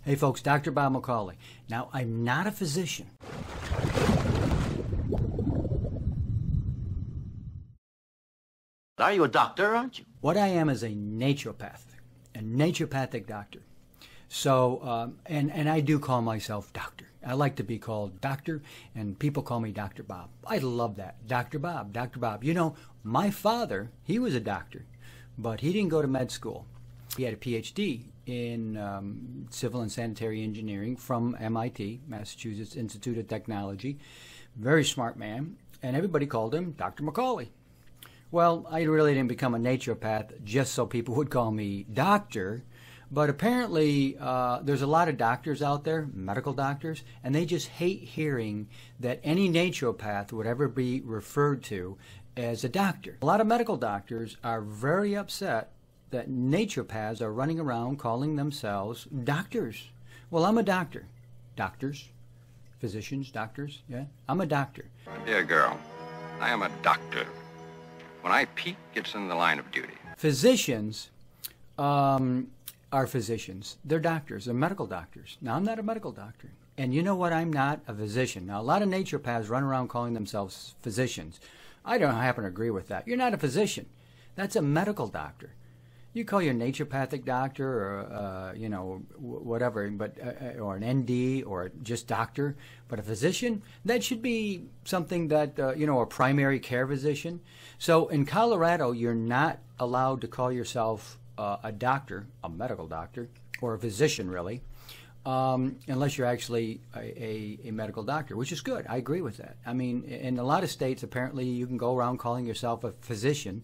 Hey folks, Dr. Bob McCauley. Now, I'm not a physician. Are you a doctor, aren't you? What I am is a naturopathic doctor. So, and I do call myself doctor. I like to be called doctor, and people call me Dr. Bob. I love that. Dr. Bob, Dr. Bob. You know, my father, he was a doctor, but he didn't go to med school. He had a PhD in civil and sanitary engineering from MIT, Massachusetts Institute of Technology. Very smart man, and everybody called him Dr. McCauley. Well, I really didn't become a naturopath just so people would call me doctor, but apparently there's a lot of doctors out there, medical doctors, and they just hate hearing that any naturopath would ever be referred to as a doctor. A lot of medical doctors are very upset that naturopaths are running around calling themselves doctors. Well, I'm a doctor. Doctors, physicians, doctors, yeah, I'm a doctor. Dear girl, I am a doctor. When I peek, it's in the line of duty. Physicians are physicians. They're doctors. They're medical doctors. Now, I'm not a medical doctor. And you know what? I'm not a physician. Now, a lot of naturopaths run around calling themselves physicians. I don't happen to agree with that. You're not a physician. That's a medical doctor. You call your naturopathic doctor or, you know, whatever, but or an ND or just doctor. But a physician, that should be something that, you know, a primary care physician. So in Colorado, you're not allowed to call yourself a doctor, a medical doctor, or a physician, really, unless you're actually a medical doctor, which is good. I agree with that. I mean, in a lot of states, apparently, you can go around calling yourself a physician,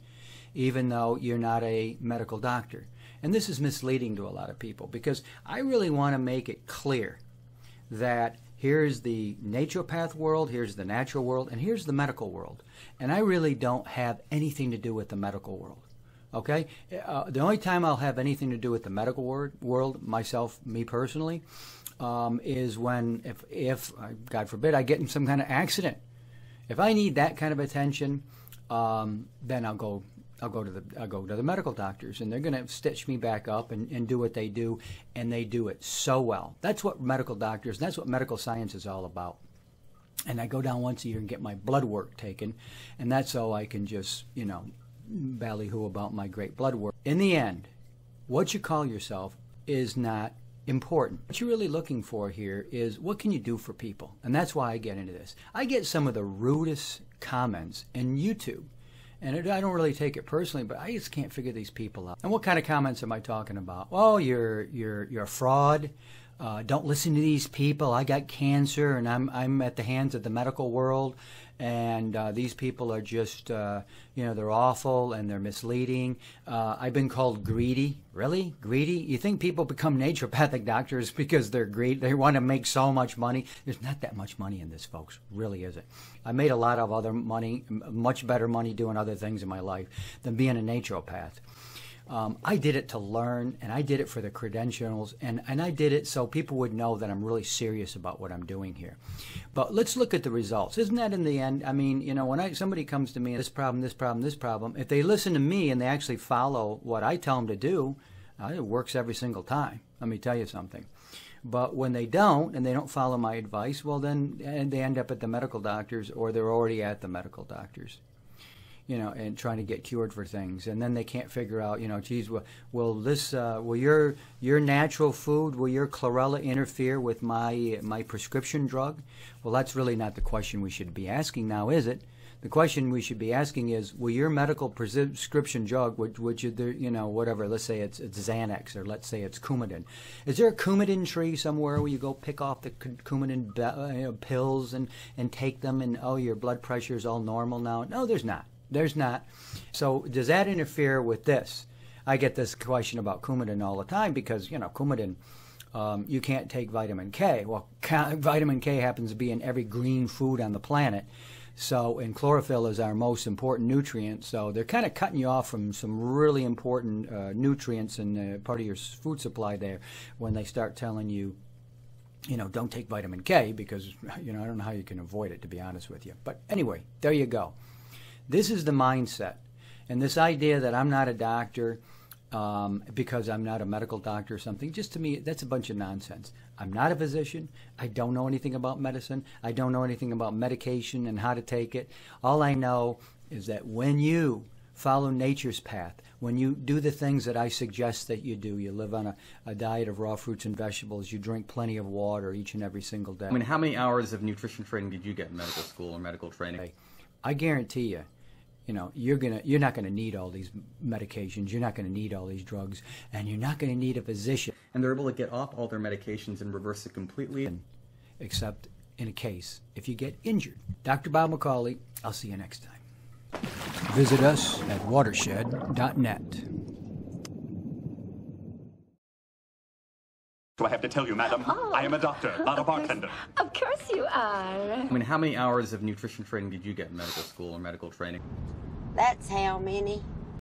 even though you're not a medical doctor. And this is misleading to a lot of people because I really want to make it clear that here's the naturopath world, here's the natural world, and here's the medical world. And I really don't have anything to do with the medical world. Okay? The only time I'll have anything to do with the medical world, myself, me personally, is when, if God forbid, I get in some kind of accident. If I need that kind of attention, then I'll go to the medical doctors, and they're going to stitch me back up and do what they do, and they do it so well. That's what medical doctors, that's what medical science is all about. And I go down once a year and get my blood work taken, and that's so I can just, you know, ballyhoo about my great blood work. In the end, what you call yourself is not important. What you're really looking for here is what can you do for people? And that's why I get into this. I get some of the rudest comments in YouTube. And I don't really take it personally, but I just can't figure these people out. And what kind of comments am I talking about? Oh, you're a fraud. Don't listen to these people. I got cancer, and I'm at the hands of the medical world, and these people are just, you know, they're awful and they're misleading. I've been called greedy. Really? Greedy? You think people become naturopathic doctors because they're greedy? They want to make so much money? There's not that much money in this, folks. Really isn't. I made a lot of other money, much better money doing other things in my life than being a naturopath. I did it to learn, and I did it for the credentials, and I did it so people would know that I'm really serious about what I'm doing here. But let's look at the results. Isn't that in the end? I mean, you know, when somebody comes to me, this problem, this problem, this problem, if they listen to me and they actually follow what I tell them to do, it works every single time. Let me tell you something. But when they don't, and they don't follow my advice, well, then they end up at the medical doctors, or they're already at the medical doctors, you know, and trying to get cured for things, and then they can't figure out, you know, geez, will your natural food, will your chlorella interfere with my prescription drug? Well, that's really not the question we should be asking now, is it? The question we should be asking is, will your medical prescription drug, which you know, whatever, let's say it's Xanax, or let's say it's Coumadin. Is there a Coumadin tree somewhere where you go pick off the Coumadin pills and take them, and oh, your blood pressure is all normal now? No, there's not. There's not. So does that interfere with this? I get this question about Coumadin all the time because, you know, Coumadin, you can't take vitamin K. Well, vitamin K happens to be in every green food on the planet. So, and chlorophyll is our most important nutrient. So they're kind of cutting you off from some really important nutrients in part of your food supply there when they start telling you, you know, don't take vitamin K because, you know, I don't know how you can avoid it, to be honest with you. But anyway, there you go. This is the mindset. And this idea that I'm not a doctor, because I'm not a medical doctor or something. Just to me, that's a bunch of nonsense. I'm not a physician. I don't know anything about medicine. I don't know anything about medication and how to take it. All I know is that when you follow nature's path, when you do the things that I suggest that you do, you live on a diet of raw fruits and vegetables, you drink plenty of water each and every single day. I mean, how many hours of nutrition training did you get in medical school or medical training? I guarantee you, you're not gonna need all these medications, you're not gonna need all these drugs, and you're not gonna need a physician. And they're able to get off all their medications and reverse it completely? Except in a case if you get injured. Dr. Bob McCauley, I'll see you next time. Visit us at watershed.net. Do I have to tell you, madam? Oh, I am a doctor, not a bartender. Of course you are. I mean, how many hours of nutrition training did you get in medical school or medical training? That's how many.